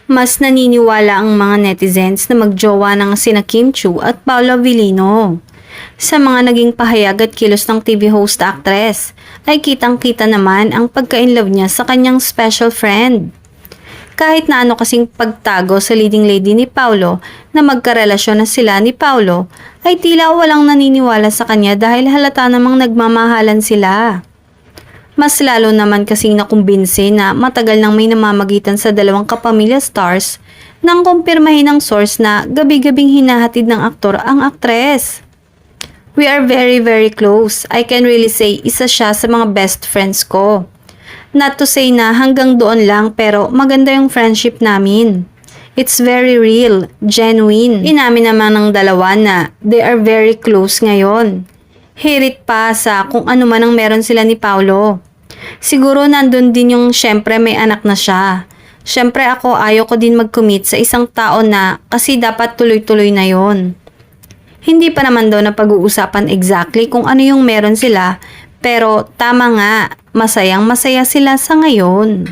Mas naniniwala ang mga netizens na magjowa ng sina Kim Chiu at Paolo Avellino. Sa mga naging pahayag at kilos ng TV host actress, ay kitang-kita naman ang pagka-inlove niya sa kanyang special friend. Kahit na ano kasing pagtago sa leading lady ni Paolo na magkarelasyon na sila ni Paolo, ay tila walang naniniwala sa kanya dahil halata namang nagmamahalan sila. Mas lalo naman kasing nakumbinse na matagal nang may namamagitan sa dalawang kapamilya stars nang kumpirmahin ng source na gabi-gabing hinahatid ng aktor ang aktres. We are very very close. I can really say isa siya sa mga best friends ko. Not to say na hanggang doon lang pero maganda yung friendship namin. It's very real, genuine. Inamin naman ng dalawa na they are very close ngayon. Hirit pa sa kung ano man ang meron sila ni Paolo. Siguro nandun din yung syempre may anak na siya. Syempre ako ayaw ko din mag-commit sa isang tao na kasi dapat tuloy-tuloy na yon. Hindi pa naman daw na pag-uusapan exactly kung ano yung meron sila pero tama nga, masayang masaya sila sa ngayon.